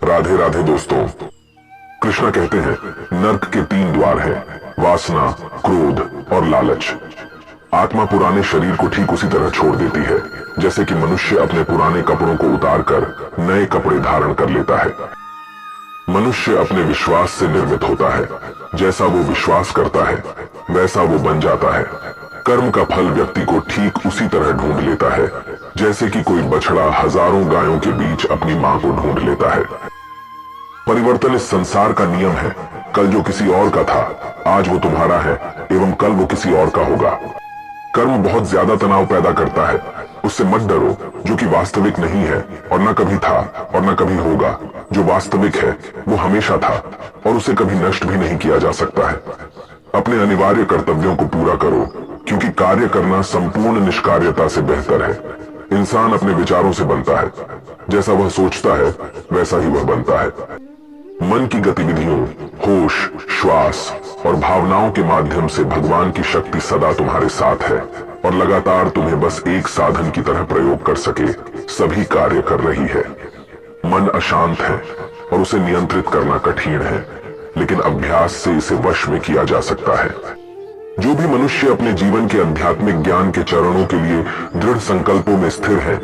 राधे राधे दोस्तों। कृष्णा कहते हैं नर्क के 3 द्वार हैं, वासना, क्रोध और लालच। आत्मा पुराने शरीर को ठीक उसी तरह छोड़ देती है जैसे कि मनुष्य अपने पुराने कपड़ों को उतारकर नए कपड़े धारण कर लेता है। मनुष्य अपने विश्वास से निर्मित होता है, जैसा वो विश्वास करता है वैसा वो बन जाता है। कर्म का फल व्यक्ति को ठीक उसी तरह ढूंढ लेता है जैसे कि कोई बछड़ा हजारों गायों के बीच अपनी मां को ढूंढ लेता है। परिवर्तन इस संसार का नियम है। कल जो किसी और का था आज वो तुम्हारा है एवं कल वो किसी और का होगा। कर्म बहुत ज्यादा तनाव पैदा करता है, उससे मत डरो जो कि वास्तविक नहीं है और न कभी था और न कभी होगा। जो वास्तविक है वो हमेशा था और उसे कभी नष्ट भी नहीं किया जा सकता है। अपने अनिवार्य कर्तव्यों को पूरा करो क्योंकि कार्य करना संपूर्ण निष्कार्यता से बेहतर है। इंसान अपने विचारों से बनता है, जैसा वह सोचता है वैसा ही वह बनता है। मन की गतिविधियों, होश, श्वास और भावनाओं के माध्यम से भगवान की शक्ति सदा तुम्हारे साथ है और लगातार तुम्हें बस एक साधन की तरह प्रयोग कर सके सभी कार्य कर रही है। मन अशांत है और उसे नियंत्रित करना कठिन है, लेकिन अभ्यास से इसे वश में किया जा सकता है। जो भी मनुष्य अपने जीवन के आध्यात्मिक ज्ञान के चरणों के लिए दृढ़ संकल्पों में स्थिर है,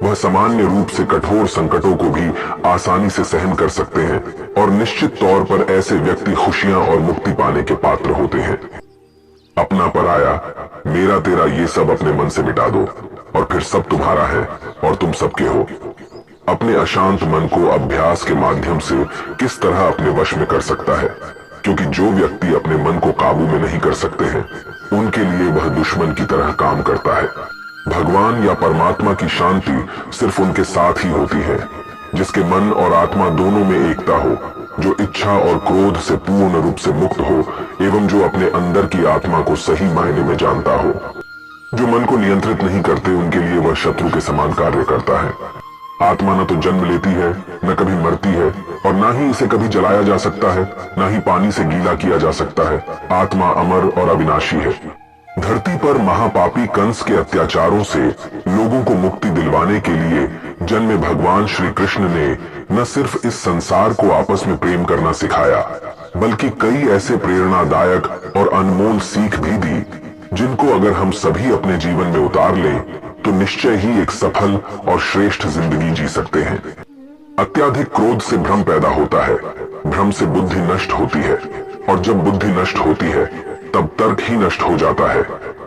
वह सामान्य रूप से कठोर संकटों को भी आसानी से सहन कर सकते हैं और निश्चित तौर पर ऐसे व्यक्ति खुशियां और मुक्ति पाने के पात्र होते हैं। अपना पराया, मेरा तेरा ये सब अपने मन से मिटा दो और फिर सब तुम्हारा है और तुम सबके हो। अपने अशांत मन को अभ्यास के माध्यम से किस तरह अपने वश में कर सकता है, क्योंकि जो व्यक्ति अपने मन को काबू में नहीं कर सकते हैं उनके लिए वह दुश्मन की तरह काम करता है। भगवान या परमात्मा की शांति सिर्फ उनके साथ ही होती है जिसके मन और आत्मा दोनों में एकता हो, जो इच्छा और क्रोध से पूर्ण रूप से मुक्त हो एवं जो अपने अंदर की आत्मा को सही मायने में जानता हो। जो मन को नियंत्रित नहीं करते उनके लिए वह शत्रु के समान कार्य करता है। आत्मा न तो जन्म लेती है, न कभी मरती है और न ही इसे कभी जलाया जा सकता है, न ही पानी से गीला किया जा सकता है। आत्मा अमर और अविनाशी है। धरती पर महापापी कंस के अत्याचारों से लोगों को मुक्ति दिलवाने के लिए जन्मे भगवान श्री कृष्ण ने न सिर्फ इस संसार को आपस में प्रेम करना सिखाया, बल्कि कई ऐसे प्रेरणादायक और अनमोल सीख भी दी जिनको अगर हम सभी अपने जीवन में उतार लें तो निश्चय ही एक सफल और श्रेष्ठ जिंदगी जी सकते हैं। अत्याधिक क्रोध से भ्रम पैदा होता है, भ्रम से बुद्धि नष्ट होती है और जब बुद्धि नष्ट होती है तब तर्क ही नष्ट हो जाता है।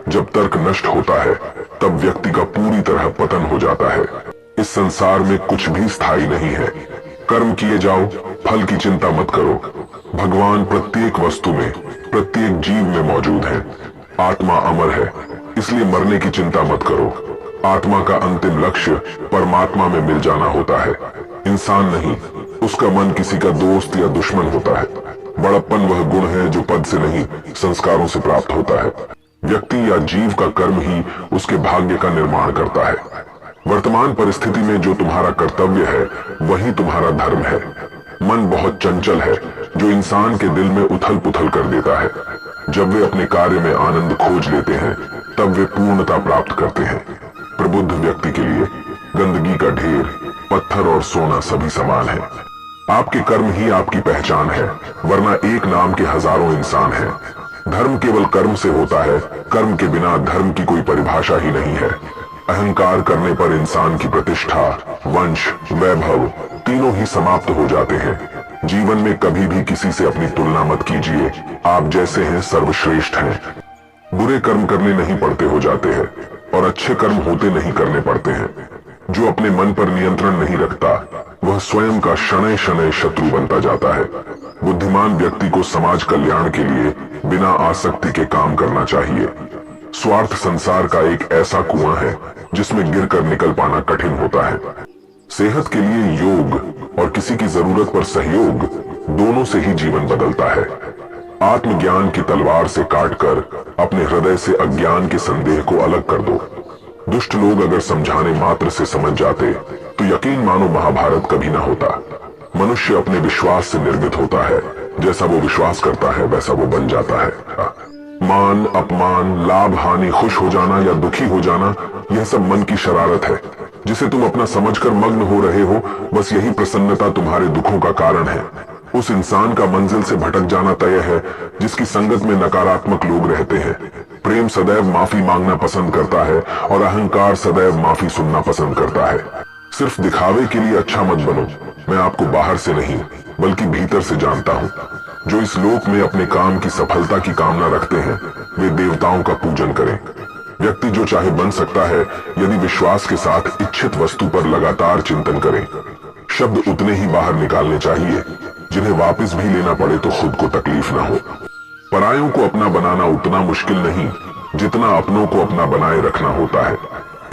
जब तर्क नष्ट होता है तब व्यक्ति का पूरी तरह पतन हो जाता है। इस संसार में कुछ भी स्थायी नहीं है। कर्म किए जाओ, फल की चिंता मत करो। भगवान प्रत्येक वस्तु में, प्रत्येक जीव में मौजूद है। आत्मा अमर है, इसलिए मरने की चिंता मत करो। आत्मा का अंतिम लक्ष्य परमात्मा में मिल जाना होता है, इंसान नहीं। उसका मन किसी का दोस्त या दुश्मन होता है। बड़प्पन वह गुण है जो पद से नहीं संस्कारों से प्राप्त होता है। व्यक्ति या जीव का कर्म ही उसके भाग्य का निर्माण करता है। वर्तमान परिस्थिति में जो तुम्हारा कर्तव्य है वही तुम्हारा धर्म है। मन बहुत चंचल है जो इंसान के दिल में उथल पुथल कर देता है। जब वे अपने कार्य में आनंद खोज लेते हैं तब वे पूर्णता प्राप्त करते हैं। प्रबुद्ध व्यक्ति के लिए गंदगी का ढेर, पत्थर और सोना सभी समान है। आपके कर्म ही आपकी पहचान है, वरना एक नाम के हजारों इंसान हैं। धर्म केवल कर्म से होता है, कर्म के बिना धर्म की कोई परिभाषा ही नहीं है। अहंकार करने पर इंसान की प्रतिष्ठा, वंश, वैभव तीनों ही समाप्त हो जाते हैं। जीवन में कभी भी किसी से अपनी तुलना मत कीजिए। आप जैसे हैं सर्वश्रेष्ठ हैं। बुरे कर्म करने नहीं पड़ते हो जाते हैं और अच्छे कर्म होते नहीं करने पड़ते हैं। जो अपने मन पर नियंत्रण नहीं रखता वह स्वयं का शनैः शनैः शत्रु बनता जाता है। बुद्धिमान व्यक्ति को समाज कल्याण के लिए बिना आसक्ति के काम करना चाहिए। स्वार्थ संसार का एक ऐसा कुआं है जिसमें गिरकर निकल पाना कठिन होता है। सेहत के लिए योग और किसी की जरूरत पर सहयोग, दोनों से ही जीवन बदलता है। आत्मज्ञान की तलवार से काटकर अपने हृदय से अज्ञान के संदेह को अलग कर दो। दुष्ट लोग अगर समझाने मात्र से समझ जाते तो यकीन मानो महाभारत कभी ना होता। मनुष्य अपने विश्वास से निर्मित होता है, जैसा वो विश्वास करता है वैसा वो बन जाता है। मान, अपमान, लाभ, हानि, खुश हो जाना या दुखी हो जाना, यह सब मन की शरारत है। जिसे तुम अपना समझकर मग्न हो रहे हो, बस यही प्रसन्नता तुम्हारे दुखों का कारण है। उस इंसान का मंजिल से भटक जाना तय है जिसकी संगत में नकारात्मक लोग रहते हैं। प्रेम सदैव माफी मांगना पसंद करता है और अहंकार सदैव माफी सुनना पसंद करता है। सिर्फ दिखावे के लिए अच्छा मत बनो। मैं आपको बाहर से नहीं बल्कि भीतर से जानता हूँ। जो इस लोक में अपने काम की सफलता की कामना रखते हैं वे देवताओं का पूजन करें। व्यक्ति जो चाहे बन सकता है यदि विश्वास के साथ इच्छित वस्तु पर लगातार चिंतन करे। शब्द उतने ही बाहर निकालने चाहिए जिन्हें वापस भी लेना पड़े तो खुद को तकलीफ ना हो। परायों को अपना बनाना उतना मुश्किल नहीं जितना अपनों को अपना बनाए रखना होता है।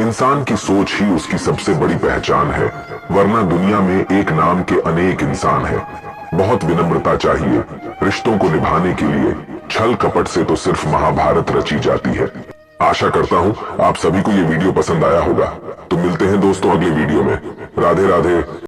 इंसान की सोच ही उसकी सबसे बड़ी पहचान है, वरना दुनिया में एक नाम के अनेक इंसान हैं। बहुत विनम्रता चाहिए रिश्तों को निभाने के लिए। छल कपट से तो सिर्फ महाभारत रची जाती है। आशा करता हूँ आप सभी को ये वीडियो पसंद आया होगा। तो मिलते हैं दोस्तों अगले वीडियो में। राधे राधे।